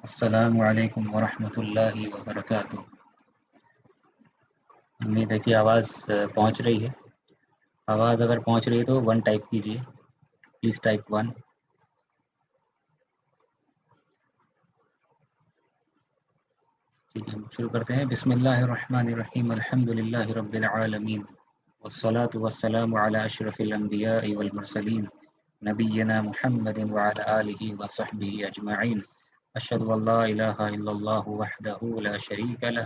السلام علیکم ورحمۃ اللہ وبرکاتہ۔ امید ہے کہ آواز پہنچ رہی ہے۔ آواز اگر پہنچ رہی ہے تو 1 ٹائپ کیجیے، پلیز ٹائپ 1۔ ٹھیک ہے، ہم شروع کرتے ہیں۔ بسم اللہ الرحمن الرحیم، الحمد للہ رب العالمین، والصلاة والسلام علی اشرف الانبیاء والمرسلین، نبینا محمد وعلی آلہ وصحبہ اجمعین۔ اشہد ان لا الہ الا اللہ وحدہ لا شریک لہ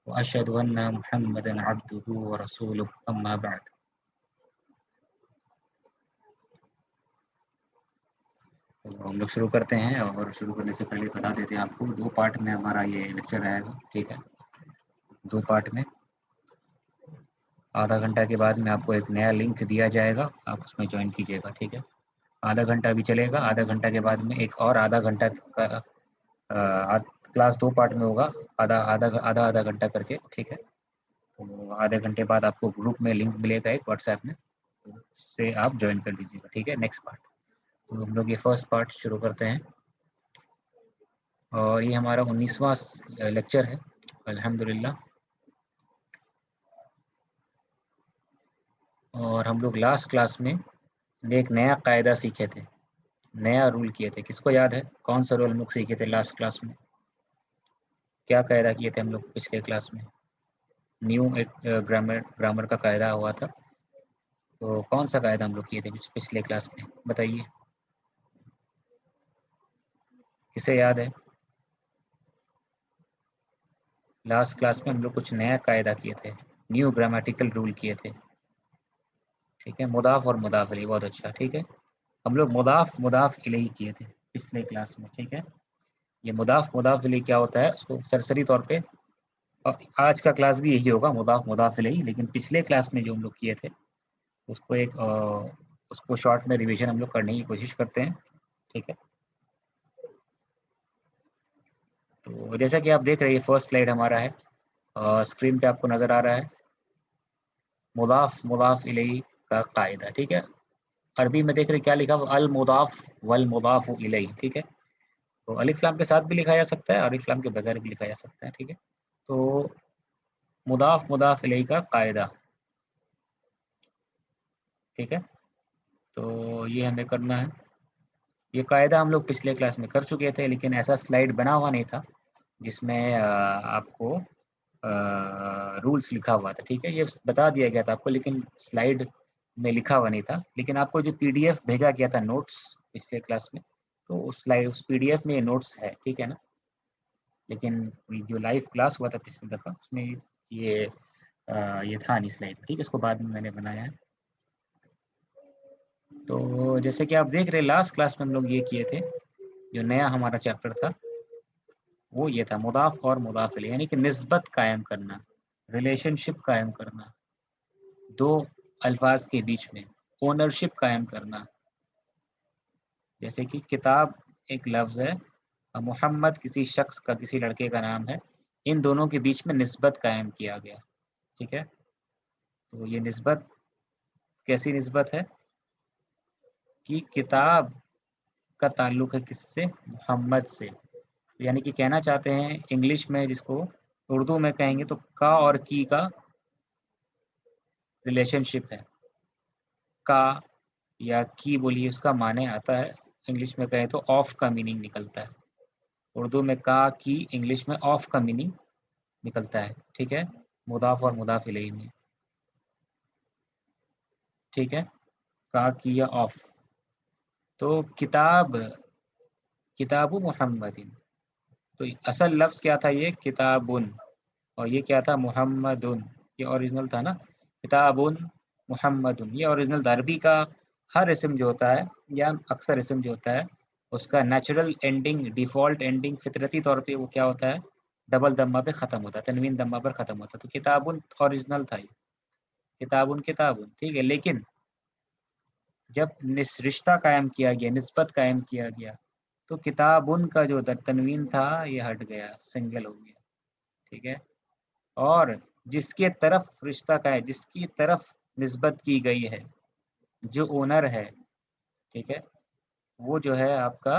واشهد ان محمدا عبده ورسوله اما بعد۔ تو ہم لوگ شروع کرتے ہیں، اور شروع کرنے سے پہلے بتا دیتے ہیں آپ کو 2 پارٹ میں ہمارا یہ لیکچر رہے گا، ٹھیک ہے؟ 2 پارٹ میں آدھا گھنٹہ کے بعد میں آپ کو ایک نیا لنک دیا جائے گا، آپ اس میں جوائن کیجیے گا، ٹھیک ہے؟ آدھا گھنٹہ بھی چلے گا، آدھا گھنٹہ کے بعد میں ایک اور آدھا گھنٹہ کا کلاس 2 پارٹ میں ہوگا، آدھا گھنٹہ کر کے، ٹھیک ہے؟ تو آدھے گھنٹے بعد آپ کو گروپ میں لنک ملے گا ایک واٹس ایپ میں، اس سے آپ جوائن کر لیجیے گا، ٹھیک ہے؟ Next part. تو ہم لوگ یہ فرسٹ پارٹ شروع کرتے ہیں، اور یہ ہمارا 19واں لیکچر ہے الحمدللہ۔ اور ہم لوگ لاسٹ کلاس میں ایک نیا قاعدہ سیکھے تھے، نیا رول کیے تھے۔ کس کو یاد ہے کون سا رول ہم لوگ سیکھے تھے لاسٹ کلاس میں؟ کیا قاعدہ کیے تھے ہم لوگ پچھلے کلاس میں؟ نیو ایک گرامر کا قاعدہ ہوا تھا، تو کون سا قاعدہ ہم لوگ کیے تھے پچھلے کلاس میں؟ بتائیے، کسے یاد ہے؟ لاسٹ کلاس میں ہم لوگ کچھ نیا قاعدہ کیے تھے، نیو گرامیٹیکل رول کیے تھے، ٹھیک ہے؟ مضاف اور مضاف الیہ، بہت اچھا، ٹھیک ہے؟ ہم لوگ مضاف الیہ کیے تھے پچھلے کلاس میں، ٹھیک ہے؟ یہ مضاف الیہ کیا ہوتا ہے اس کو سرسری طور پہ، آج کا کلاس بھی یہی ہوگا، مضاف الیہ، لیکن پچھلے کلاس میں جو ہم لوگ کیے تھے اس کو شارٹ میں ریویژن ہم لوگ کرنے کی کوشش کرتے ہیں، ٹھیک ہے؟ تو جیسا کہ آپ دیکھ رہے ہیں فرسٹ سلائیڈ ہمارا ہے، اسکرین پہ آپ کو نظر آ رہا ہے مضاف الیہ کا قاعدہ، ٹھیک ہے؟ عربی میں دیکھ رہے کیا لکھا ہوا، المضاف والمضاف الیہ، ٹھیک ہے؟ تو الف لام کے ساتھ بھی لکھا جا سکتا ہے اور الف لام کے بغیر بھی لکھا جا سکتا ہے، ٹھیک ہے؟ تو مضاف الیہ کا قاعدہ، ٹھیک ہے؟ تو یہ ہمیں کرنا ہے، یہ قاعدہ ہم لوگ پچھلے کلاس میں کر چکے تھے، لیکن ایسا سلائیڈ بنا ہوا نہیں تھا جس میں آپ کو رولز لکھا ہوا تھا، ٹھیک ہے؟ یہ بتا دیا گیا تھا آپ کو، لیکن سلائیڈ میں لکھا ہوا نہیں تھا۔ لیکن آپ کو جو PDF بھیجا گیا تھا نوٹس پچھلے کلاس میں، تو اس PDF میں یہ نوٹس ہے، ٹھیک ہے نا؟ لیکن جو لائیو کلاس ہوا تھا پچھلی دفعہ اس میں یہ تھا نہیں سلائیڈ، ٹھیک ہے؟ اس کو بعد میں نے بنایا ہے۔ تو جیسے کہ آپ دیکھ رہے لاسٹ کلاس میں ہم لوگ یہ کیے تھے، جو نیا ہمارا چیپٹر تھا وہ یہ تھا مضاف اور مضاف الیہ، یعنی کہ نسبت قائم کرنا، ریلیشن شپ قائم کرنا دو الفاظ کے بیچ میں، اونرشپ قائم کرنا۔ جیسے کہ کتاب ایک لفظ ہے، محمد کسی شخص کا، کسی لڑکے کا نام ہے، ان دونوں کے بیچ میں نسبت قائم کیا گیا، ٹھیک ہے؟ تو یہ نسبت کیسی نسبت ہے کہ کتاب کا تعلق ہے کس سے؟ محمد سے، یعنی کہ کہنا چاہتے ہیں انگلش میں، جس کو اردو میں کہیں گے تو کا اور کی کا ریلیشن شپ ہے۔ کا یا کی بولیے، اس کا معنی آتا ہے انگلش میں کہیں تو آف کا میننگ نکلتا ہے، اردو میں کا کی، انگلش میں آف کا میننگ نکلتا ہے، ٹھیک ہے؟ مضاف اور مضاف الیہ میں، ٹھیک ہے؟ کا کی یا آف۔ تو کتاب محمد، تو اصل لفظ کیا تھا؟ یہ کتابن، اور یہ کیا تھا؟ محمدن، یہ اوریجنل تھا نا، کتابن محمدن۔ یہ اوریجنل عربی کا ہر اسم جو ہوتا ہے یا اکثر اسم جو ہوتا ہے، اس کا نیچرل اینڈنگ، ڈیفالٹ اینڈنگ فطرتی طور پہ وہ کیا ہوتا ہے؟ ڈبل دمہ پہ ختم ہوتا ہے، تنوین دمہ پر ختم ہوتا ہے۔ تو کتابن اوریجنل تھا، یہ کتابن، ٹھیک ہے؟ لیکن جب رشتہ قائم کیا گیا، نسبت قائم کیا گیا، تو کتابن کا جو تنوین تھا یہ ہٹ گیا، سنگل ہو گیا، ٹھیک ہے؟ اور جس کے طرف رشتہ کا ہے، جس کی طرف نسبت کی گئی ہے، جو اونر ہے، ٹھیک ہے، وہ جو ہے آپ کا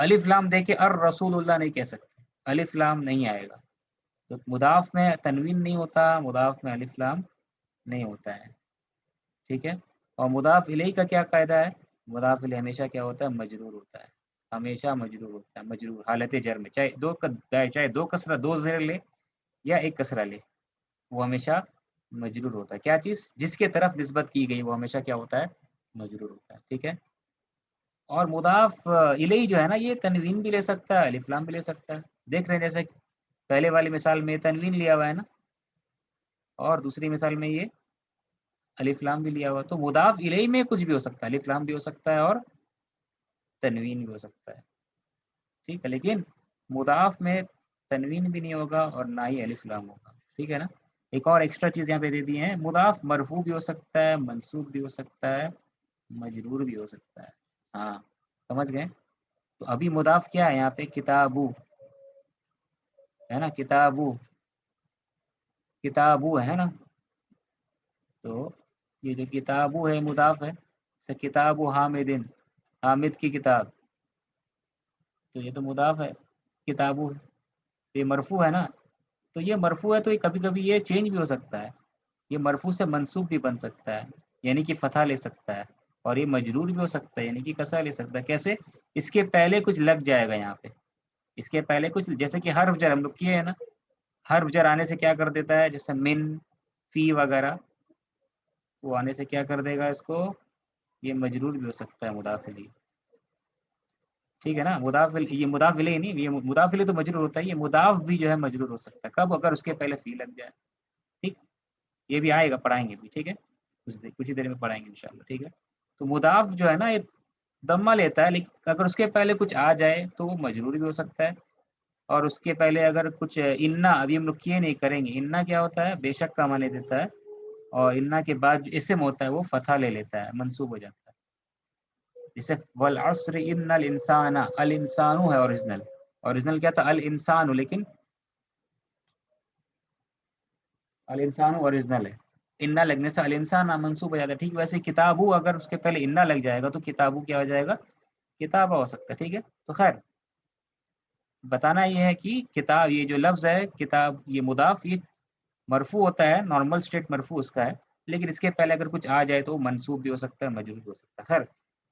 الف لام دے کے الرسول اللہ نہیں کہہ سکتے، الف لام نہیں آئے گا، تو مضاف میں تنوین نہیں ہوتا، مضاف میں الف لام نہیں ہوتا ہے، ٹھیک ہے. اور مضاف الیہ کا کیا قاعدہ ہے؟ مضاف الیہ ہمیشہ کیا ہوتا ہے؟ مجرور ہوتا ہے، ہمیشہ مجرور ہوتا ہے، مجرور حالت جر میں، چاہے دو کسرہ دو زیر لے یا ایک کسرہ لے، وہ ہمیشہ مجرور ہوتا ہے. کیا چیز؟ جس کے طرف نسبت کی گئی وہ ہمیشہ کیا ہوتا ہے؟ مجرور ہوتا ہے، ٹھیک ہے. اور مضاف الیہ جو ہے نا یہ تنوین بھی لے سکتا ہے، الف لام بھی لے سکتا ہے. دیکھ رہے ہیں جیسے پہلے والی مثال میں تنوین لیا ہوا ہے نا، اور دوسری مثال میں یہ الف لام بھی لیا ہوا. تو مضاف الیہ میں کچھ بھی ہو سکتا ہے، الف لام بھی ہو سکتا ہے اور تنوین بھی ہو سکتا ہے، ٹھیک ہے. لیکن مضاف میں تنوین بھی نہیں ہوگا اور نہ ہی الف لام ہوگا، ٹھیک ہے نا. ایک اور ایکسٹرا چیز یہاں پہ دے دی ہے، مضاف مرفوع بھی ہو سکتا ہے، منصوب بھی ہو سکتا ہے، مجرور بھی ہو سکتا ہے. ہاں سمجھ گئے. تو ابھی مضاف کیا ہے یہاں پہ؟ کتابو ہے نا، کتابو کتابو ہے نا. تو یہ جو کتابو ہے مضاف ہے، جیسے کتاب حامدن، حامد کی کتاب، تو یہ تو مضاف ہے، کتابو ہے. یہ مرفوع ہے نا، تو یہ مرفوع ہے تو یہ کبھی کبھی یہ چینج بھی ہو سکتا ہے، یہ مرفوع سے منصوب بھی بن سکتا ہے، یعنی کہ فتحہ لے سکتا ہے، اور یہ مجرور بھی ہو سکتا ہے، یعنی کہ کسرہ لے سکتا ہے. کیسے؟ اس کے پہلے کچھ لگ جائے گا یہاں پہ، اس کے پہلے کچھ، جیسے کہ حرف جر ہم لوگ کیے ہیں نا، حرف جر آنے سے کیا کر دیتا ہے؟ جیسے من، فی وغیرہ، وہ آنے سے کیا کر دے گا اس کو؟ یہ مجرور بھی ہو سکتا ہے مضاف الیہ، ٹھیک ہے نا. یہ مضاف الیہ نہیں، یہ مضاف الیہ تو مجرور ہوتا ہے، یہ مضاف بھی جو ہے مجرور ہو سکتا ہے. کب؟ اگر اس کے پہلے فی لگ جائے، ٹھیک. یہ بھی آئے گا، پڑھائیں گے بھی، ٹھیک ہے، کچھ ہی دیر میں پڑھائیں گے انشاءاللہ، ٹھیک ہے. تو مضاف جو ہے نا یہ ضمہ لیتا ہے، لیکن اگر اس کے پہلے کچھ آ جائے تو وہ مجرور بھی ہو سکتا ہے. اور اس کے پہلے اگر کچھ انا، ابھی ہم لوگ کیے نہیں، کریں گے. انا کیا ہوتا ہے؟ بے شک کا معنی دیتا ہے، اور انا کے بعد جو اسم ہوتا ہے وہ فتحہ لے لیتا ہے، منصوب ہو جاتا ہے. جیسے والعصر ان الانسان، الانسان ہے اوریجنل کیا تھا؟ الانسان، لیکن الانسان اوریجنل ہے، انا لگنے سے الانسان منصوب ہو جاتا ہے، ٹھیک. ویسے کتابو اگر اس کے پہلے انا لگ جائے گا تو کتابو کیا ہو جائے گا؟ کتابہ ہو سکتا ہے، ٹھیک ہے. تو خیر بتانا یہ ہے کہ کتاب، یہ جو لفظ ہے کتاب، یہ مضاف، یہ مرفوع ہوتا ہے، نارمل اسٹیٹ مرفوع اس کا ہے، لیکن اس کے پہلے اگر کچھ آ جائے تو منصوب بھی ہو سکتا ہے، مجرور بھی ہو سکتا ہے. خیر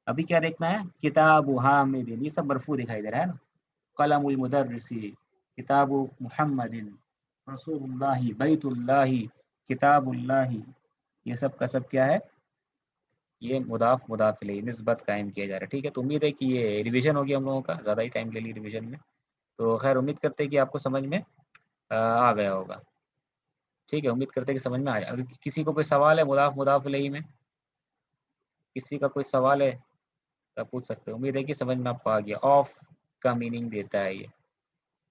ابھی کیا دیکھنا ہے؟ کتاب حامد، یہ سب مرفوع دکھائی دے رہا ہے نا. قلم المدرس، کتاب محمد، رسول اللہ، بیت اللہ، کتاب اللہ، یہ سب کا سب کیا ہے؟ یہ مضاف الیہ نسبت قائم کیا جا رہا ہے، ٹھیک ہے. تو امید ہے کہ یہ ریویژن ہو گیا ہم لوگوں کا، زیادہ ہی ٹائم لے لی ریویژن میں. تو خیر امید کرتے ہیں کہ آپ کو سمجھ میں آ گیا ہوگا، ٹھیک ہے. امید کرتے ہیں کہ سمجھ میں آیا. اگر کسی کو کوئی سوال ہے مضاف الیہ میں، کسی کا کوئی سوال ہے تو پوچھ سکتے ہیں. امید ہے کہ سمجھ میں آپ کو آ گیا. آف کا میننگ دیتا ہے، یہ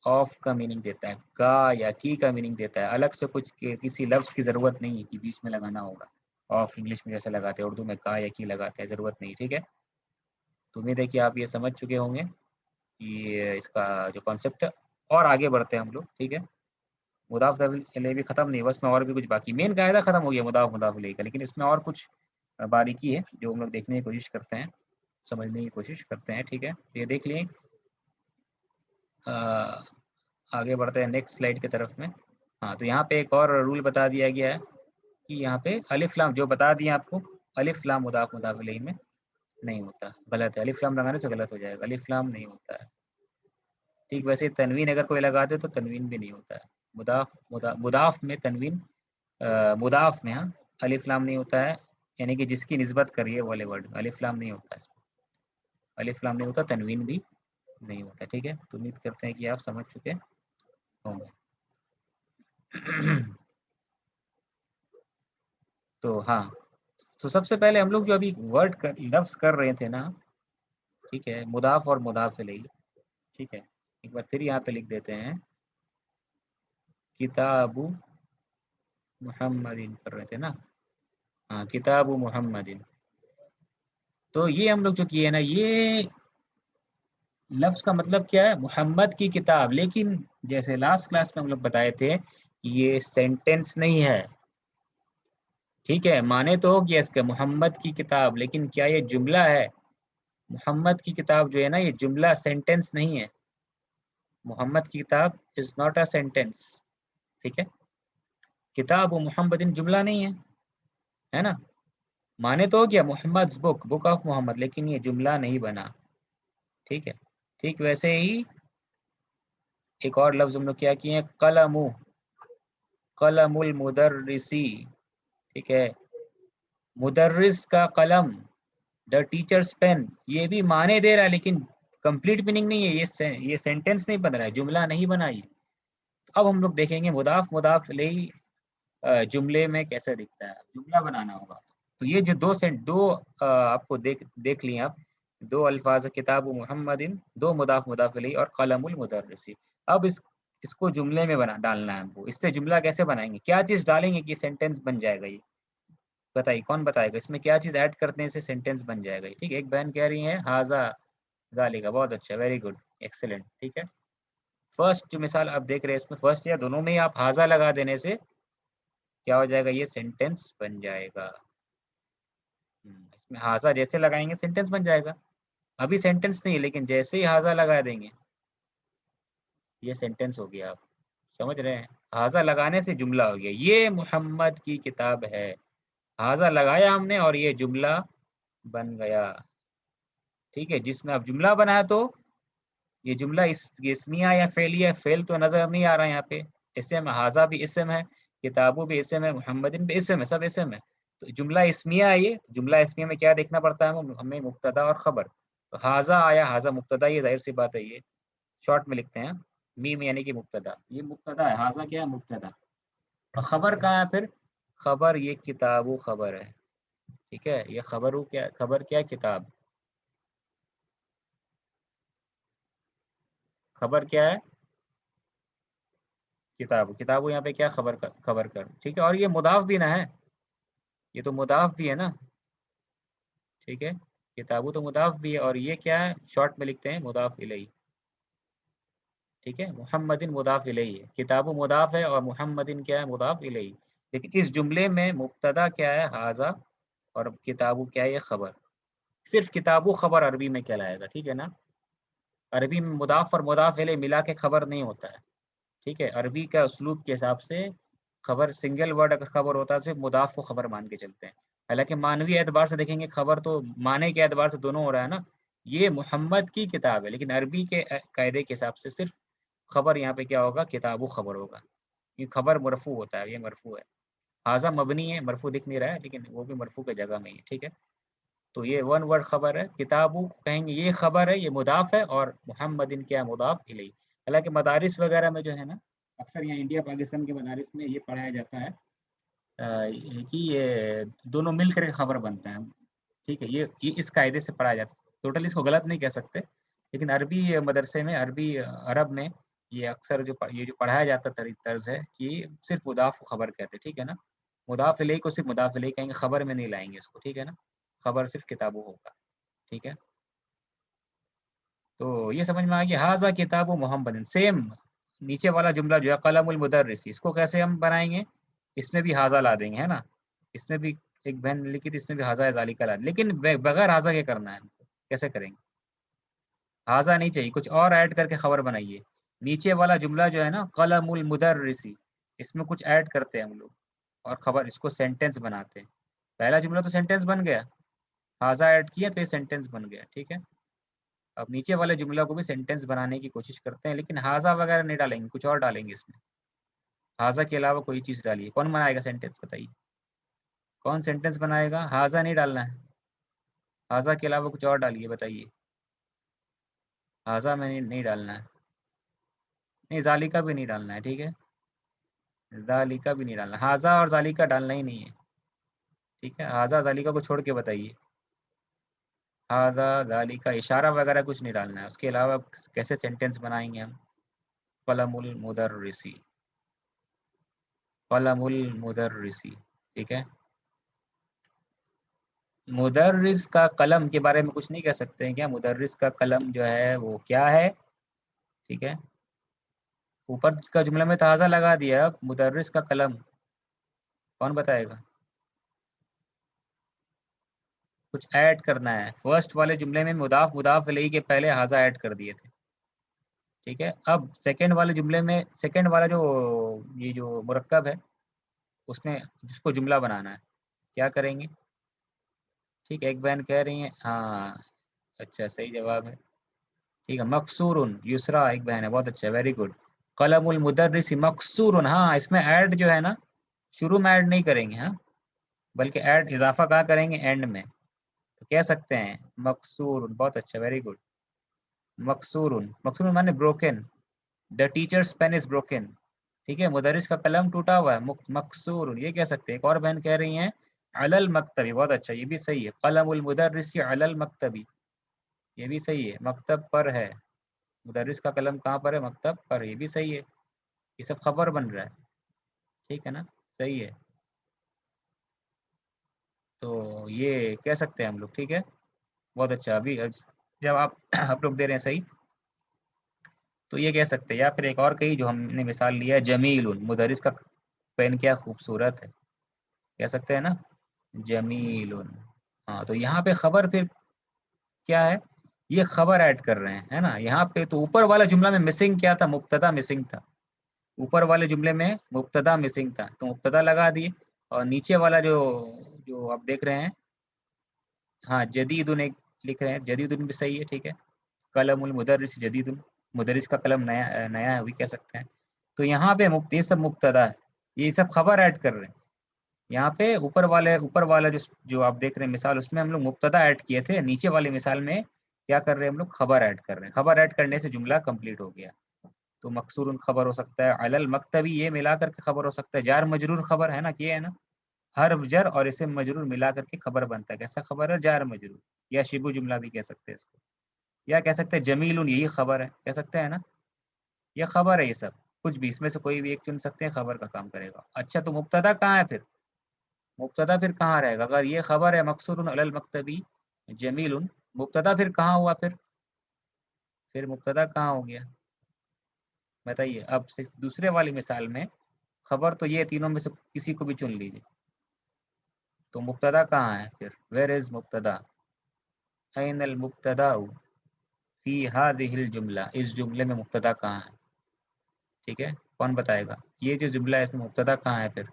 آف کا میننگ دیتا ہے، کا یا کی کا میننگ دیتا ہے. الگ سے کچھ کسی لفظ کی ضرورت نہیں ہے کہ بیچ میں لگانا ہوگا. آف انگلش میں جیسے لگاتے ہیں، اردو میں کا یا کی لگاتے ہیں، ضرورت نہیں، ٹھیک ہے. تو امید ہے کہ آپ یہ سمجھ چکے ہوں گے یہ اس کا جو کانسیپٹ ہے. اور آگے بڑھتے ہیں ہم لوگ، ٹھیک ہے. مضاف الیہ بھی ختم نہیں، بس میں اور بھی کچھ باقی، مین قاعدہ ختم ہو گیا مضاف الیہ کا، لیکن اس میں اور کچھ باریکی ہے جو ہم لوگ دیکھنے کی کوشش کرتے ہیں، سمجھنے کی کوشش کرتے ہیں، ٹھیک ہے. یہ دیکھ لیں. آگے بڑھتے ہیں نیکسٹ سلائڈ کی طرف میں. ہاں تو یہاں پہ ایک اور رول بتا دیا گیا ہے کہ یہاں پہ الف لام جو بتا دیا آپ کو، الف لام مضاف الیہ میں نہیں ہوتا، غلط ہے. الف لام لگانے سے غلط ہو جائے گا، الف لام نہیں ہوتا ہے، ٹھیک. ویسے تنوین اگر کوئی لگا دے تو تنوین بھی نہیں ہوتا ہے. مضاف میں تنوین، مضاف میں ہاں الف لام نہیں ہوتا ہے، یعنی کہ جس کی نسبت کریے والے ورڈ میں الف لام نہیں ہوتا ہے، الف لام نہیں ہوتا، تنوین بھی نہیں ہوتا، ٹھیک ہے. تو امید کرتے ہیں کہ آپ سمجھ چکے ہوں گے. تو ہاں، تو سب سے پہلے ہم لوگ جو ابھی لفظ کر رہے تھے نا، ٹھیک ہے، مضاف اور مضاف الیہ، ٹھیک ہے. ایک بار پھر یہاں پہ لکھ دیتے ہیں کتاب محمد کر رہے تھے نا، ہاں کتاب محمد. تو یہ ہم لوگ جو کیے نا، یہ لفظ کا مطلب کیا ہے؟ محمد کی کتاب. لیکن جیسے لاسٹ کلاس میں ہم لوگ بتائے تھے یہ سینٹینس نہیں ہے، ٹھیک ہے. مانے تو ہو گیا اس کے محمد کی کتاب، لیکن کیا یہ جملہ ہے؟ محمد کی کتاب جو ہے نا، یہ جملہ سینٹینس نہیں ہے. محمد کی کتاب از ناٹ اے سینٹینس. ٹھیک ہے، کتاب و محمد جملہ نہیں ہے نا. مانے تو ہو گیا محمد بک آف محمد، لیکن یہ جملہ نہیں بنا. ٹھیک ہے، ٹھیک ویسے ہی ایک اور لفظ ہم لوگ کیا کیے ہیں، قلم المدرسی. ٹھیک ہے، مدرس کا قلم، دا ٹیچرز پین، یہ بھی معنی دے رہا ہے لیکن کمپلیٹ میننگ نہیں ہے. یہ سینٹینس نہیں بن رہا ہے، جملہ نہیں بنا یہ. اب ہم لوگ دیکھیں گے مضاف الیہ جملے میں کیسے دکھتا ہے. جملہ بنانا ہوگا. تو یہ جو دو آپ کو دیکھ لیے آپ، دو الفاظ، کتاب محمد، دو مضاف الیہ اور قلم المدرسی. اب اس کو جملے میں ڈالنا ہے ہم کو. اس سے جملہ کیسے بنائیں گے، کیا چیز ڈالیں گے کہ سینٹینس بن جائے گا؟ یہ بتائیے، کون بتائے گا اس میں کیا چیز ایڈ کرنے سے سینٹینس بن جائے گا؟ ٹھیک ہے، ایک بہن کہہ رہی ہے ہاذا ذالک، بہت اچھا، ویری گڈ، ایکسلنٹ. ٹھیک ہے، فرسٹ جو مثال آپ دیکھ رہے ہیں اس میں فرسٹ یا دونوں میں ہی آپ ہاذا لگا دینے سے کیا ہو جائے گا، یہ سینٹینس بن جائے گا. اس میں ہاذا جیسے لگائیں گے سینٹینس بن جائے گا. ابھی سینٹینس نہیں ہے لیکن جیسے ہی ہاذا لگا دیں گے یہ سینٹینس ہو گیا. آپ سمجھ رہے ہیں، ہاذا لگانے سے جملہ ہو گیا. یہ محمد کی کتاب ہے، ہاذا لگایا ہم نے اور یہ جملہ بن گیا. ٹھیک ہے، جس میں اب جملہ بنا تو یہ جملہ اسمیہ یا فعلیہ، فعل تو نظر نہیں آ رہا ہے یہاں پہ. اسم، ہاذا بھی اسم ہے، کتابوں بھی اسم ہے، محمدن بھی اسم ہے، سب اسم ہے. تو جملہ اسمیہ آئیے، جملہ اسمیہ میں کیا دیکھنا پڑتا ہے ہمیں؟ مبتدا اور خبر. تو ہاذا آیا، ہاذا مبتدا، یہ ظاہر سی بات ہے، یہ شارٹ میں لکھتے ہیں میم یعنی کہ مبتدا. یہ مبتدا ہے، ہاذا کیا ہے؟ مبتدا. اور خبر کہاں ہے پھر؟ خبر یہ کتاب و خبر ہے. ٹھیک ہے، یہ خبر کیا کتاب. خبر کیا ہے؟ کتاب یہاں پہ کیا خبر کر. ٹھیک ہے، اور یہ مضاف بھی نہ ہے، یہ تو مضاف بھی ہے نا. ٹھیک ہے، کتابو تو مضاف بھی ہے، اور یہ کیا ہے؟ شارٹ میں لکھتے ہیں مضاف الیہ. ٹھیک ہے، محمد مضاف الیہ ہے، کتاب مضاف ہے اور محمد کیا ہے؟ مضاف الیہ. لیکن اس جملے میں مبتدا کیا ہے؟ ہاذا، اور کتابو کیا ہے؟ یہ خبر. صرف کتابو خبر عربی میں کہلائے گا. ٹھیک ہے نا، عربی میں مضاف اور مضاف الیہ ملا کے خبر نہیں ہوتا ہے. ٹھیک ہے، عربی کا اسلوب کے حساب سے خبر سنگل ورڈ اگر خبر ہوتا ہے صرف مضاف کو خبر مان کے چلتے ہیں. حالانکہ مانوی اعتبار سے دیکھیں گے خبر تو معنی کے اعتبار سے دونوں ہو رہا ہے نا. یہ محمد کی کتاب ہے لیکن عربی کے قاعدے کے حساب سے صرف خبر یہاں پہ کیا ہوگا؟ کتاب و خبر ہوگا. یہ خبر مرفوع ہوتا ہے، یہ مرفوع ہے. ہاذا مبنی ہے، مرفوع دکھ نہیں رہا ہے لیکن وہ بھی مرفوع کی جگہ میں ہی ہے. ٹھیک ہے، تو یہ ون ورڈ خبر ہے. کتابو کہیں گے یہ خبر ہے، یہ مضاف ہے، اور محمد کیا مضاف الیہ. حالانکہ مدارس وغیرہ میں جو ہے نا، اکثر یہاں انڈیا پاکستان کے مدارس میں یہ پڑھایا جاتا ہے کہ یہ دونوں مل کر خبر بنتا ہے. ٹھیک ہے، یہ اس قاعدے سے پڑھایا جاتا ہے. ٹوٹل اس کو غلط نہیں کہہ سکتے، لیکن عربی مدرسے میں، عرب میں یہ اکثر یہ جو پڑھایا جاتا طرز ہے کہ صرف مضاف کو خبر کہتے ہیں. ٹھیک ہے نا، مضاف الیہ کو صرف مضاف الیہ کہیں گے، خبر میں نہیں لائیں گے اس کو. ٹھیک ہے نا، خبر صرف کتابوں ہوگا. ٹھیک ہے، تو یہ سمجھ میں آ گیا. ہاذا کتاب محمد، سیم نیچے والا جملہ جو ہے قلم المدرس، اس کو کیسے ہم بنائیں گے؟ اس میں بھی ہاذا لا دیں گے، ہے نا. اس میں بھی ایک بہن لکھی تھی، اس میں بھی ہاذا ذالک لا دیں، لیکن بغیر ہاذا کے کرنا ہے ہم کو. کیسے کریں گے؟ ہاذا نہیں چاہیے، کچھ اور ایڈ کر کے خبر بنائیے. نیچے والا جملہ جو ہے نا قلم المدرسی، اس میں کچھ ایڈ کرتے ہیں ہم لوگ اور خبر، اس کو سینٹینس بناتے ہیں. پہلا جملہ تو سینٹینس بن گیا، ہاذا ایڈ کیا تو یہ سینٹینس بن گیا. ٹھیک ہے، اب نیچے والے جملہ کو بھی سینٹینس بنانے کی کوشش کرتے ہیں، لیکن ہاذا وغیرہ نہیں ڈالیں گے، کچھ اور ڈالیں گے اس میں. ہاذا کے علاوہ کوئی چیز ڈالیے. کون بنائے گا سینٹینس؟ بتائیے کون سینٹینس بنائے گا؟ ہاذا نہیں ڈالنا ہے، ہاذا کے علاوہ کچھ اور ڈالیے. بتائیے، ہاذا میں نہیں ڈالنا ہے، نہیں ذالکا بھی نہیں ڈالنا ہے. ٹھیک ہے، ذالکا بھی نہیں ڈالنا، ہاذا اور ذالکا ڈالنا ہی نہیں ہے. ٹھیک ہے، ہاذا ذالکا کو چھوڑ کے بتائیے. ہاذا ذالکا اشارہ وغیرہ کچھ نہیں ڈالنا ہے. اس کے علاوہ کیسے سینٹینس بنائیں گے ہم؟ قلم المدرسی، قلم المدرسی. ٹھیک ہے، مدرس کا قلم کے بارے میں کچھ نہیں کہہ سکتے ہیں کیا؟ مدرس کا قلم جو ہے وہ کیا ہے؟ ٹھیک ہے، اوپر کا جملہ میں تازہ لگا دیا، اب مدرس کا قلم کون بتائے گا؟ کچھ ایڈ کرنا ہے. فرسٹ والے جملے میں مضاف مضاف الیہ کے پہلے ہاذا ایڈ کر دیے تھے. ٹھیک ہے. اب سیکنڈ والے جملے میں سیکنڈ والا جو یہ جو مرکب ہے اس میں جس کو جملہ بنانا ہے کیا کریں گے؟ ٹھیک ہے. ایک بہن کہہ رہی ہیں ہاں اچھا صحیح جواب ہے. ٹھیک ہے. مقصور یسرا ایک بہن ہے, بہت اچھا, ویری گڈ. قلم المدرس مقصور, ہاں اس میں ایڈ جو ہے نا شروع میں ایڈ نہیں کریں گے, ہاں بلکہ ایڈ اضافہ کہاں کریں گے؟ اینڈ میں. تو کہہ سکتے ہیں مقصور, بہت اچھا, ویری گڈ. مقصور مقصور مانے broken, the teacher's pen is broken. ٹھیک ہے. مدرس کا قلم ٹوٹا ہوا ہے, مقصور, یہ کہہ سکتے ہیں. ایک اور بہن کہہ رہی ہیں علی المکتبی, بہت اچھا, یہ بھی صحیح ہے. قلم المدرس علی المکتبی, یہ بھی صحیح ہے, مکتب پر ہے. مدرس کا قلم کہاں پر ہے؟ مکتب پر, یہ بھی صحیح ہے. یہ سب خبر بن رہا ہے. ٹھیک ہے نا, صحیح ہے. تو یہ کہہ سکتے ہیں ہم لوگ. ٹھیک ہے, بہت اچھا. ابھی جب آپ لوگ دے رہے ہیں صحیح تو یہ کہہ سکتے ہیں. یا پھر ایک اور کہی جو ہم نے مثال لیا ہے, جمیل, مدرس کا پین کیا خوبصورت ہے, کہہ سکتے ہیں نا جمیل. ہاں تو یہاں پہ خبر پھر کیا ہے؟ یہ خبر ایڈ کر رہے ہیں, ہے نا. یہاں پہ تو اوپر والا جملہ میں مسنگ کیا تھا؟ مبتدا مسنگ تھا. اوپر والے جملے میں مبتدا مسنگ تھا تو مبتدا لگا دیے. اور نیچے والا جو جو آپ دیکھ رہے ہیں ہاں جدید لکھ رہے ہیں, جدید بھی صحیح ہے. ٹھیک ہے. قلم المدرس جدید, مدرس کا قلم نیا نیا ہے, بھی کہہ سکتے ہیں. تو یہاں پہ یہ سب مبتدا ہے, یہ سب خبر ایڈ کر رہے ہیں. یہاں پہ اوپر والا جو آپ دیکھ رہے ہیں مثال, اس میں ہم لوگ مبتدا ایڈ کیے تھے. نیچے والی مثال میں کیا کر رہے ہیں ہم لوگ؟ خبر ایڈ کر رہے ہیں. خبر ایڈ کرنے سے جملہ کمپلیٹ ہو گیا. تو مقصور خبر ہو سکتا ہے, علی المکتبی یہ ملا کر کے خبر ہو سکتا ہے. جار مجرور خبر ہے نا, یہ ہے نا, حرف جر اور اسم مجرور ملا کر کے خبر بنتا ہے. کیسا خبر ہے؟ جار مجرور, یا شبو جملہ بھی کہہ سکتے ہیں اس کو. یا کہہ سکتے ہیں جمیل, یہی خبر ہے, کہہ سکتے ہیں نا, یہ خبر ہے. یہ سب کچھ بھی اس میں سے کوئی بھی ایک چن سکتے ہیں, خبر کا کام کرے گا. اچھا تو مبتدا کہاں ہے پھر؟ مبتدا پھر کہاں رہے گا؟ اگر یہ خبر ہے مقصور علی المکتبی جمیل, مبتدا پھر کہاں ہوا؟ پھر مبتدا کہاں ہو گیا بتائیے. اب دوسرے والی مثال میں خبر تو یہ تینوں میں سے کسی کو بھی چن لیجیے. تو مبتدا کہاں ہے پھر؟ ویئر از مبتدا؟ این المبتدا فی ہذہ الجملہ, اس جملے میں مبتدا کہاں ہے؟ ٹھیک ہے, کون بتائے گا؟ یہ جو جملہ ہے اس میں مبتدا کہاں ہے پھر؟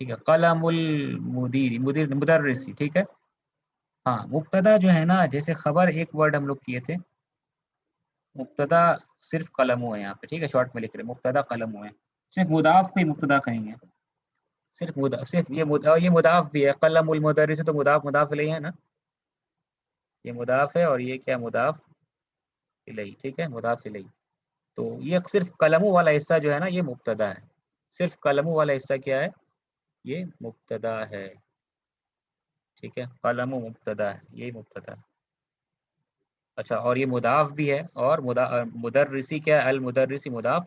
ٹھیک ہے. قلم مدرسی. ٹھیک ہے. ہاں مبتدا جو ہے نا, جیسے خبر ایک ورڈ ہم لوگ کیے تھے, مبتدا صرف قلم ہے یہاں پہ. ٹھیک ہے, شارٹ میں لکھ رہے مبتدا قلم ہے. صرف مضاف کو ہی مبتدا کہیں گے. صرف یہ مضاف بھی ہے. قلم المدرس تو مضاف مضاف الیہ ہے نا, یہ مضاف ہے اور یہ کیا مضاف الیہ. ٹھیک ہے, مضاف الیہ. تو یہ صرف قلموں والا حصہ جو ہے نا یہ مبتدا ہے. صرف قلموں والا حصہ کیا ہے؟ یہ مبتدا ہے. ٹھیک ہے, قلم مبتدا ہے, یہی مبتدا ہے. اچھا, اور یہ مضاف بھی ہے. اور مدرسی کیا ہے؟ المدرسی مضاف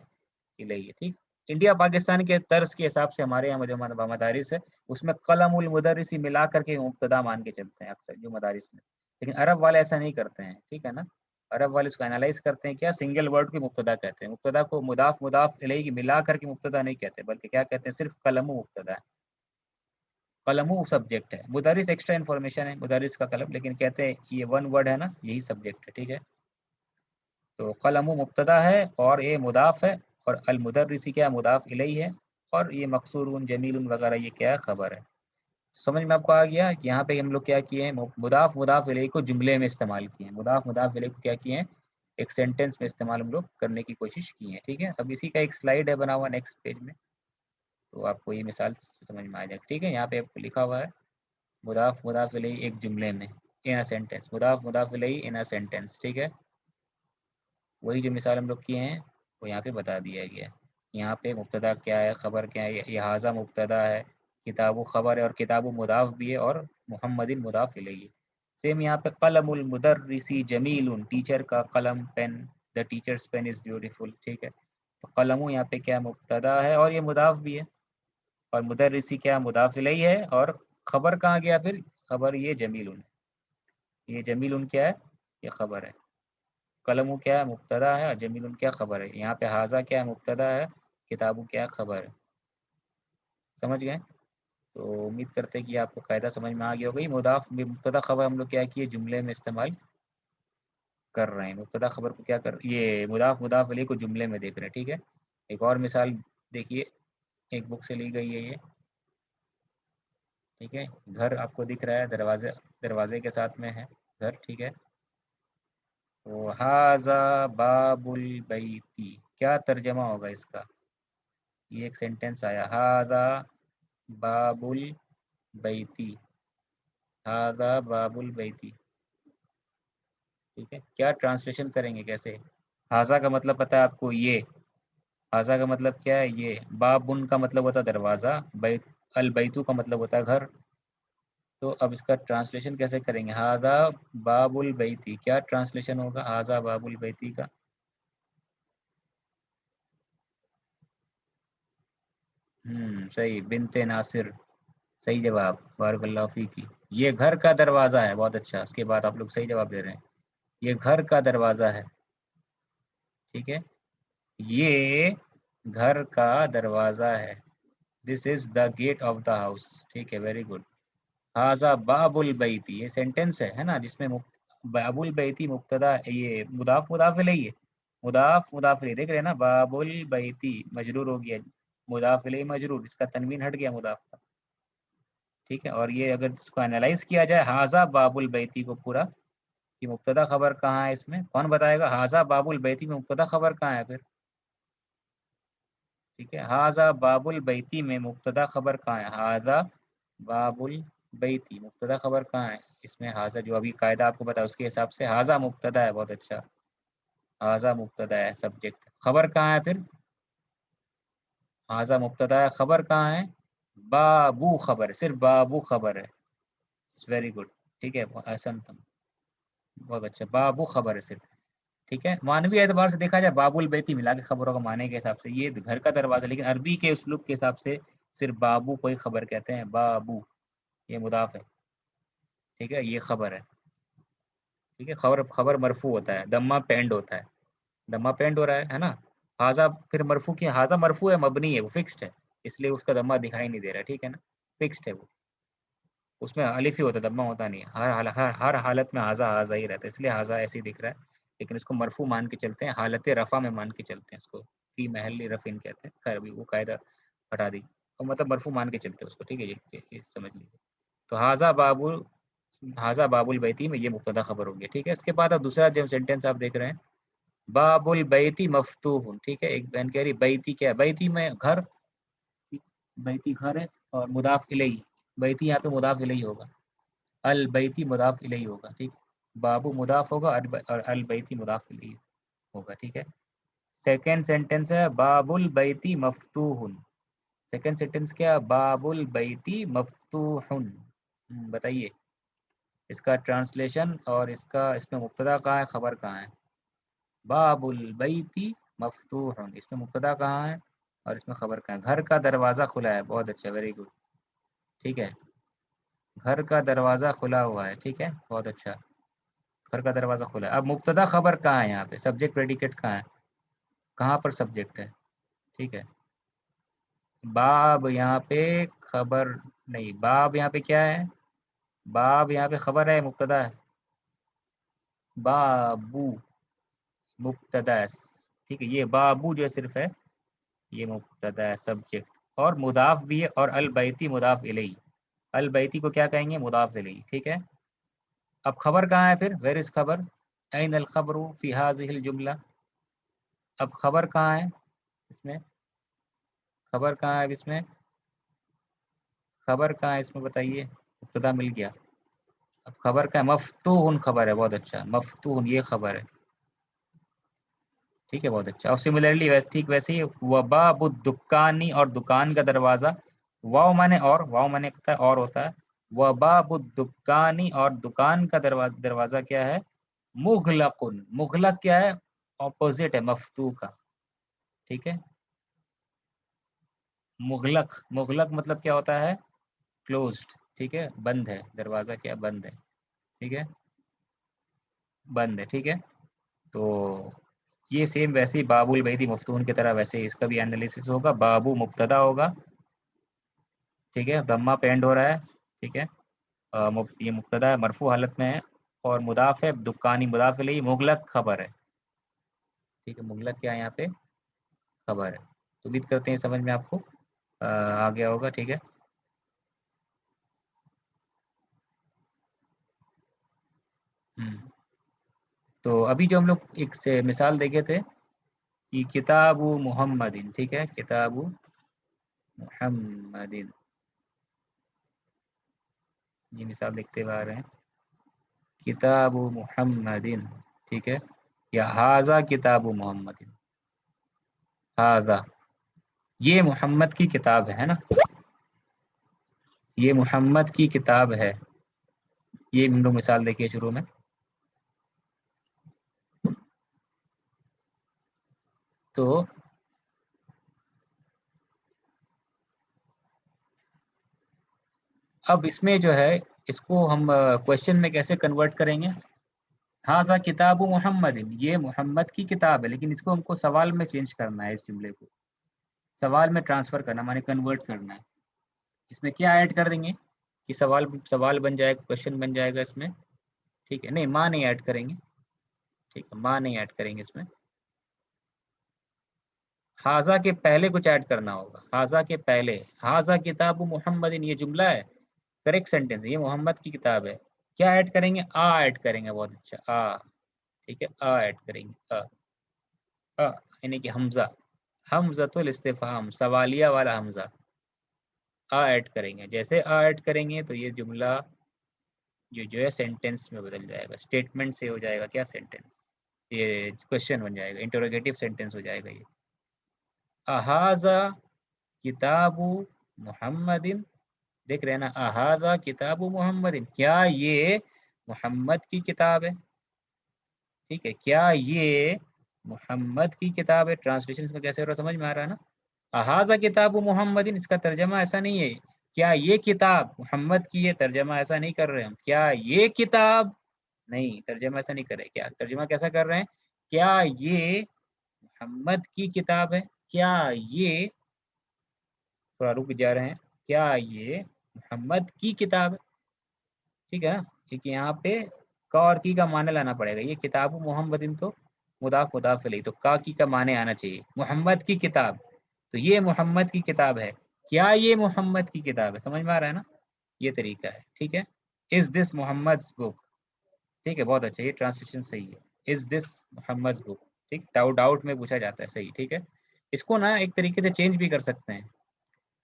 الیہ. ٹھیک. انڈیا پاکستان کے طرز کے حساب سے ہمارے یہاں جو مدارس ہے اس میں قلم المدرسی ملا کر کے مبتدا مان کے چلتے ہیں اکثر جو مدارس میں. لیکن عرب والے ایسا نہیں کرتے ہیں. ٹھیک ہے نا, عرب والے اس کو انالائز کرتے ہیں, کیا سنگل ورڈ کو مبتدا کہتے ہیں. مبتدا کو مضاف مضاف الیہ کی ملا کر کے مبتدا نہیں کہتے, بلکہ کیا کہتے ہیں؟ صرف قلم مبتدا ہے, قلم سبجیکٹ ہے. مدرس ایکسٹرا انفارمیشن ہے, مدرس کا قلم, لیکن کہتے ہیں یہ ون ورڈ ہے نا, یہی سبجیکٹ ہے. ٹھیک ہے. تو قلم مبتدا ہے اور یہ مضاف ہے, اور المدرسی کیا مضاف الیہ ہے, اور یہ مقصور جمیل وغیرہ یہ کیا ہے؟ خبر ہے. سمجھ میں آپ کو آ گیا کہ یہاں پہ ہم لوگ کیا کیے ہیں؟ مضاف مضاف الیہ کو جملے میں استعمال کیے ہیں. مضاف مضاف الیہ کو کیا کیے ہیں؟ ایک سینٹینس میں استعمال ہم لوگ کرنے کی کوشش کی ہے. ٹھیک ہے. اب اسی کا ایک سلائیڈ ہے بنا ہوا نیکسٹ پیج میں, تو آپ کو یہ مثال سمجھ میں آ جائے گا. ٹھیک ہے, یہاں پہ آپ کو لکھا ہوا ہے مضاف مضاف الیہ ایک جملے میں ان اے سینٹینس, مضاف مضاف الیہ ان اے سینٹینس. ٹھیک ہے, وہی جو مثال ہم لوگ کیے ہیں وہ یہاں پہ بتا دیا گیا. یہاں پہ مبتدا کیا ہے, خبر کیا ہے, لہٰذا مبتدا ہے, کتاب و خبر ہے, اور کتاب و مضاف بھی ہے, اور محمد مضاف الیہ. سیم یہاں پہ قلم المدرسی جمیل, ٹیچر کا قلم pen, the teacher's pen is beautiful. ٹھیک ہے, تو قلم یہاں پہ کیا مبتدا ہے اور یہ مضاف بھی ہے, اور مدرسی کیا مضاف الیہ ہے, اور خبر کہاں گیا پھر؟ خبر یہ جمیل, یہ جمیل کیا ہے؟ یہ خبر ہے. قلم کیا ہے؟ مبتدا ہے, اور جمیل کیا خبر ہے. یہاں پہ حاضہ کیا ہے؟ مبتدا ہے, کتابوں کیا خبر ہے. سمجھ گئے؟ تو امید کرتے ہیں کہ آپ کو قاعدہ سمجھ میں آ گیا ہوگا. مضاف مبتدا خبر ہم لوگ کیا کیے جملے میں استعمال کر رہے ہیں. مبتدا خبر کو کیا یہ مضاف علیہ کو جملے میں دیکھ رہے ہیں. ٹھیک ہے. ایک اور مثال دیکھیے, ایک بک سے لی گئی ہے یہ. ٹھیک ہے. گھر آپ کو دکھ رہا ہے, دروازے کے ساتھ میں ہے گھر. ٹھیک ہے. تو ہاذا باب البیتی, کیا ترجمہ ہوگا اس کا؟ یہ ایک سینٹینس آیا, ہاذا باب البیتی, ہاذا باب البیتی. ٹھیک ہے. کیا ٹرانسلیشن کریں گے, کیسے؟ ہاذا کا مطلب پتہ ہے آپ کو, یہ ہاذا کا مطلب کیا ہے, یہ. بابن کا مطلب ہوتا ہے دروازہ, بیت البیتو کا مطلب ہوتا ہے گھر. تو اب اس کا ٹرانسلیشن کیسے کریں گے؟ ہاذا باب البیتی, کیا ٹرانسلیشن ہوگا ہاذا باب البیتی کا؟ صحیح, بنت ناصر, صحیح جواب, بارک اللہ فیکی. یہ گھر کا دروازہ ہے, بہت اچھا. اس کے بعد آپ لوگ صحیح جواب دے رہے ہیں, یہ گھر کا دروازہ ہے. ٹھیک ہے. یہ گھر کا دروازہ ہے. دس از دا گیٹ آف دا ہاؤس. ٹھیک ہے, ویری گڈ. ہاذا باب البیتی, یہ سینٹینس ہے نا, جس میں باب البیتی مبتدا, یہ مضاف الیہ ہے. مضاف الیہ دیکھ رہے ہیں نا, باب البیتی مجرور ہو گیا, مضاف الیہ مجرور, اس کا تنوین ہٹ گیا مضاف کا. ٹھیک ہے. اور یہ اگر اس کو انالائز کیا جائے ہاذا باب البیتی کو پورا, یہ مبتدا خبر کہاں ہے اس میں؟ کون بتائے گا ہاذا باب البیتی میں مبتدا خبر کہاں ہے پھر؟ ٹھیک ہے. ہاذا باب البیتی میں مبتدا خبر کہاں ہے؟ ہاذا باب البیتی مبتدا خبر کہاں ہے اس میں؟ ہاذا جو ابھی قاعدہ آپ کو بتا اس کے حساب سے ہاذا مبتدا ہے. بہت اچھا, ہاذا مبتدا ہے, سبجیکٹ. خبر کہاں ہے پھر؟ ہاذا مبتدا ہے, خبر کہاں ہے؟ بابو خبر, صرف بابو خبر ہے. Very good. ٹھیک ہے, احسن تم, بہت اچھا. بابو خبر ہے صرف. ٹھیک ہے. مانوی اعتبار سے دیکھا جائے باب البیتی ملا کے خبروں کا معنی کے حساب سے یہ گھر کا دروازہ, لیکن عربی کے اسلوب کے حساب سے صرف بابو کوئی خبر کہتے ہیں. بابو یہ مضاف ہے. ٹھیک ہے, یہ خبر ہے. ٹھیک ہے. خبر مرفوع ہوتا ہے, دمہ پینڈ ہوتا ہے, دمہ پینڈ ہو رہا ہے نا. ہاذا پھر مرفوع کی, ہاذا مرفوع ہے, مبنی ہے, وہ فکسڈ ہے, اس لیے اس کا دمہ دکھائی نہیں دے رہا ہے. ٹھیک ہے نا, فکسڈ ہے وہ, اس میں الف ہی ہوتا ہے, دمہ ہوتا نہیں ہے. ہر حالت میں ہاذا ہی رہتا ہے, اس لیے ہاذا ایسے ہی دکھ رہا ہے. لیکن اس کو مرفوع مان کے چلتے ہیں, حالت رفع میں مان کے چلتے ہیں اس کو, فی محل رفع کہتے ہیں. خیر ابھی وہ قاعدہ ہٹا دی, اور مطلب مرفوع مان کے چلتے ہیں اس کو. ٹھیک ہے, یہ سمجھ لیجیے. تو ہاذا باب البیتی میں یہ مبتدا خبر ہو گیا. ٹھیک ہے. اس کے بعد اب دوسرا جو سینٹینس آپ دیکھ رہے ہیں, باب البیتی مفتوح. ٹھیک ہے. ایک بہن کہہ رہی بیتی کیا ہے, بیتی میں گھر, بیتی گھر ہے, اور مضاف الیہ, بیتی یہاں پہ مضاف الیہ ہوگا, البیتی مضاف الیہ ہوگا. ٹھیک, بابو مضاف ہوگا اور البیتی مضاف الیہ ہوگا. ٹھیک ہے. سیکنڈ سینٹینس ہے باب البیتی مفتوح. سیکنڈ سینٹینس کیا؟ باب البیتی مفتوح. بتائیے اس کا ٹرانسلیشن, اور اس میں مبتدا کہاں ہے, خبر کہاں ہے؟ باب البیتی مفتوح, اس میں مبتدا کہاں ہے اور اس میں خبر کہاں ہے؟ گھر کا دروازہ کھلا ہے. بہت اچھا, ویری گڈ. ٹھیک ہے, گھر کا دروازہ کھلا ہوا ہے. ٹھیک ہے, بہت اچھا, گھر کا دروازہ کھلا ہے. اب مبتدا خبر کہاں ہے یہاں پہ؟ سبجیکٹ پریڈیکیٹ کہاں ہے, کہاں پر سبجیکٹ ہے؟ ٹھیک ہے, باب یہاں پہ خبر نہیں, باب یہاں پہ کیا ہے؟ باب یہاں پہ خبر ہے, مبتدا ہے. بابو مبتدا ہے. ٹھیک ہے, یہ بابو جو صرف ہے یہ مبتدا ہے, سبجیکٹ, اور مضاف بھی ہے, اور البیتی مضاف الیہ. البیتی کو کیا کہیں گے؟ مضاف الیہ. ٹھیک ہے. اب خبر کہاں ہے پھر؟ ویر از خبر؟ این الخبر فی ہذہ الجملہ. اب خبر کہاں ہے اس میں؟ خبر کہاں ہے اب اس میں؟ خبر کہاں ہے اس میں بتائیے؟ مبتدا مل گیا, اب خبر کا مفتوح خبر ہے. بہت اچھا, مفتوح یہ خبر ہے. ٹھیک ہے, بہت اچھا. اور سملرلی ٹھیک ویسے ہی وباب الدکانی, اور دکان کا دروازہ, واو مانے اور, واو مانے پتہ ہے اور ہوتا ہے. وباب الدکانی, اور دکان کا دروازہ کیا ہے؟ مغلق. مغلق کیا ہے؟ اپوزٹ ہے مفتوح کا. ٹھیک ہے, مغلق, مغلق مطلب کیا ہوتا ہے؟ کلوزڈ. ٹھیک ہے, بند ہے دروازہ, کیا بند ہے. ٹھیک ہے, بند ہے. ٹھیک ہے. تو یہ سیم ویسے ہی باب البیتی مفتون کی طرح ویسے اس کا بھی انالیسس ہوگا. بابو مبتدا ہوگا, ٹھیک ہے، ضمہ پہ اینڈ ہو رہا ہے، ٹھیک ہے، یہ مبتدا ہے، مرفوع حالت میں ہے، اور مضاف ہے، دکانی مضاف الیہ، مغلق خبر ہے، ٹھیک ہے، مغلق کیا ہے یہاں پہ؟ خبر ہے. تو امید کرتے ہیں سمجھ میں آپ کو آ گیا ہوگا. ٹھیک ہے، تو ابھی جو ہم لوگ ایک سے مثال دیکھے تھے کہ کتاب محمد، ٹھیک ہے، کتاب محمد، یہ مثال دیکھتے ہوئے آ رہے ہیں، کتاب محمد، ٹھیک ہے، یا ہاذا کتاب محمد، ہاذا یہ محمد کی کتاب ہے نا، یہ محمد کی کتاب ہے، یہ ہم لوگ مثال دیکھیے شروع میں. تو اب اس میں جو ہے اس کو ہم کوشچن میں کیسے کنورٹ کریں گے؟ ہاذا کتاب محمد، یہ محمد کی کتاب ہے، لیکن اس کو ہم کو سوال میں چینج کرنا ہے، اس جملے کو سوال میں ٹرانسفر کرنا، مانے کنورٹ کرنا ہے. اس میں کیا ایڈ کر دیں گے کہ سوال بن جائے گا، کوشچن بن جائے گا اس میں. ٹھیک ہے، نہیں ماں نہیں ایڈ کریں گے، ٹھیک ہے، ماں نہیں ایڈ کریں گے اس میں. ہاذا کے پہلے کچھ ایڈ کرنا ہوگا، ہاذا کے پہلے، ہاذا کتاب محمد، یہ جملہ ہے، کریکٹ سینٹینس، یہ محمد کی کتاب ہے. کیا ایڈ کریں گے؟ آ ایڈ کریں گے، بہت اچھا، آ، ٹھیک ہے، آ ایڈ کریں گے، یعنی کہ حمزہ، حمزۃ الاستفہام، سوالیہ والا حمزہ، آ ایڈ کریں گے. جیسے آ ایڈ کریں گے تو یہ جملہ جو ہے سینٹینس میں بدل جائے گا، اسٹیٹمنٹ سے ہو جائے گا کیا؟ سینٹینس، یہ کوشچن بن جائے گا، انٹروگیٹو سینٹینس ہو جائے گا یہ. احاذا کتاب محمد، دیکھ رہے ہیں نا، احاذا کتاب محمد، کیا یہ محمد کی کتاب ہے؟ ٹھیک ہے، کیا یہ محمد کی کتاب ہے؟ ٹرانسلیشن اس کا کیسے ہو رہا ہے سمجھ میں آ رہا ہے نا. احاذا کتاب محمد، اس کا ترجمہ ایسا نہیں ہے کیا یہ کتاب محمد کی ہے، ترجمہ ایسا نہیں کر رہے ہم، کیا یہ کتاب، نہیں، ترجمہ ایسا نہیں کر رہے. کیا ترجمہ کیسا کر رہے ہیں؟ کیا یہ محمد کی کتاب ہے، کیا یہ، تھوڑا رک جا رہے ہیں، کیا یہ محمد کی کتاب ہے؟ ٹھیک ہے نا، کیونکہ یہاں پہ کا اور کی کا معنی لانا پڑے گا. یہ کتاب محمدن تو مضاف مضاف الیہ، تو کا کی کا معنی آنا چاہیے، محمد کی کتاب، تو یہ محمد کی کتاب ہے، کیا یہ محمد کی کتاب ہے؟ سمجھ میں آ رہا ہے نا، یہ طریقہ ہے. ٹھیک ہے، از دس محمد بک، ٹھیک ہے، بہت اچھا، یہ ٹرانسلیشن صحیح ہے، از دس محمد بک، ٹھیک، ڈاؤٹ میں پوچھا جاتا ہے، صحیح. ٹھیک ہے، اس کو نا ایک طریقے سے چینج بھی کر سکتے ہیں،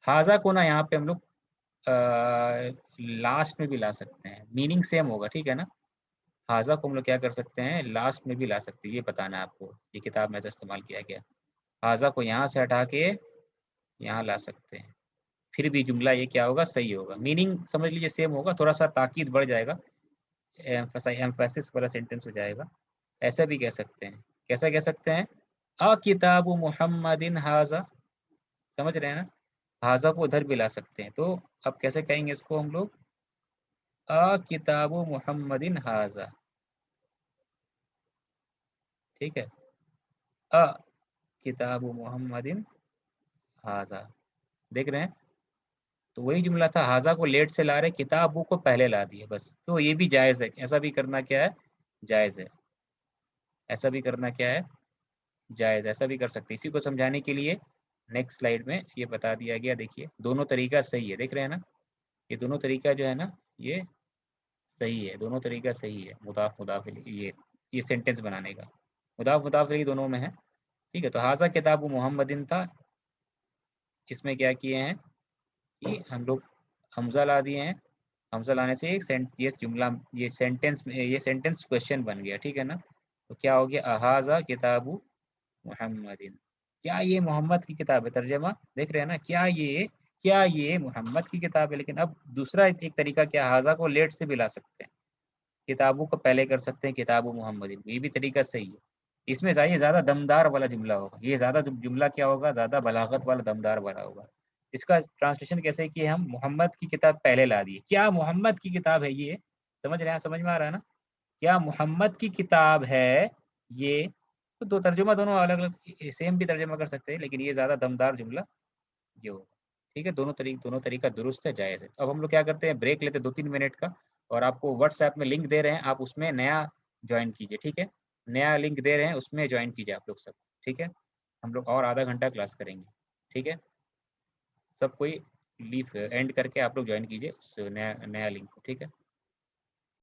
ہاذا کو نا یہاں پہ ہم لوگ لاسٹ میں بھی لا سکتے ہیں، میننگ سیم ہوگا، ٹھیک ہے نا. ہاذا کو ہم لوگ کیا کر سکتے ہیں؟ لاسٹ میں بھی لا سکتے ہیں، یہ بتانا ہے آپ کو، یہ کتاب میں سے استعمال کیا گیا. ہاذا کو یہاں سے ہٹا کے یہاں لا سکتے ہیں، پھر بھی جملہ یہ کیا ہوگا؟ صحیح ہوگا، میننگ سمجھ لیجیے سیم ہوگا، تھوڑا سا تاکید بڑھ جائے گا، ایمفیسس والا سینٹینس ہو جائے گا. ایسا بھی کہہ سکتے ہیں، کیسا کہہ سکتے ہیں؟ کتاب محمد ہاذا، سمجھ رہے ہیں نا، ہاذا کو ادھر بھی لا سکتے ہیں. تو اب کیسے کہیں گے اس کو ہم لوگ؟ کتاب محمد ہاذا، ٹھیک ہے، کتاب محمد ہاذا، دیکھ رہے ہیں. تو وہی جملہ تھا، ہاذا کو لیٹ سے لا رہے، کتاب کو پہلے لا دیے بس. تو یہ بھی جائز ہے، ایسا بھی کرنا کیا ہے؟ جائز ہے، ایسا بھی کرنا کیا ہے؟ جائز، ایسا بھی کر سکتے. اسی کو سمجھانے کے لیے نیکسٹ سلائیڈ میں یہ بتا دیا گیا، دیکھیے دونوں طریقہ صحیح ہے، دیکھ رہے ہیں نا، یہ دونوں طریقہ جو ہے نا یہ صحیح ہے، دونوں طریقہ صحیح ہے، مضاف مضاف الیہ، یہ سینٹینس بنانے کا مضاف مضاف الیہ دونوں میں ہے. ٹھیک ہے، تو ہاذا کتاب محمدن تھا، اس میں کیا کیے ہیں کہ ہم لوگ حمزہ لا دیے ہیں، حمزہ لانے سے یہ جملہ، یہ سینٹینس کوشچن بن گیا. ٹھیک ہے نا، تو کیا ہو گیا؟ احاذا کتاب محمد، کیا یہ محمد کی کتاب ہے؟ ترجمہ دیکھ رہے ہیں نا، کیا یہ محمد کی کتاب ہے. لیکن اب دوسرا ایک طریقہ کیا، ہاذا کو لیٹ سے بھی لا سکتے ہیں، کتابوں کو پہلے کر سکتے ہیں، کتاب محمد، یہ بھی طریقہ صحیح ہے. اس میں زیادہ دمدار والا جملہ ہوگا، یہ زیادہ جملہ کیا ہوگا؟ زیادہ بلاغت والا دمدار والا ہوگا. اس کا ٹرانسلیشن کیسے کہ ہم محمد کی کتاب پہلے لا دیے، کیا محمد کی کتاب ہے یہ؟ سمجھ رہے ہیں، سمجھ میں آ رہا ہے نا، کیا محمد کی کتاب ہے یہ؟ تو دو ترجمہ دونوں الگ الگ، سیم بھی ترجمہ کر سکتے ہیں، لیکن یہ زیادہ دمدار جملہ یہ ہوگا. ٹھیک ہے، دونوں طریقہ درست ہے، جائز ہے۔ اب ہم لوگ کیا کرتے ہیں، بریک لیتے 2-3 منٹ کا، اور آپ کو واٹس ایپ میں لنک دے رہے ہیں، آپ اس میں نیا جوائن کیجیے، ٹھیک ہے؟ نیا لنک دے رہے ہیں، اس میں جوائن کیجیے آپ لوگ سب، ٹھیک ہے؟ ہم لوگ اور آدھا گھنٹہ کلاس کریں گے، ٹھیک ہے؟ سب کوئی لیو اینڈ کر کے آپ لوگ جوائن کیجیے اس نیا لنک کو، ٹھیک ہے؟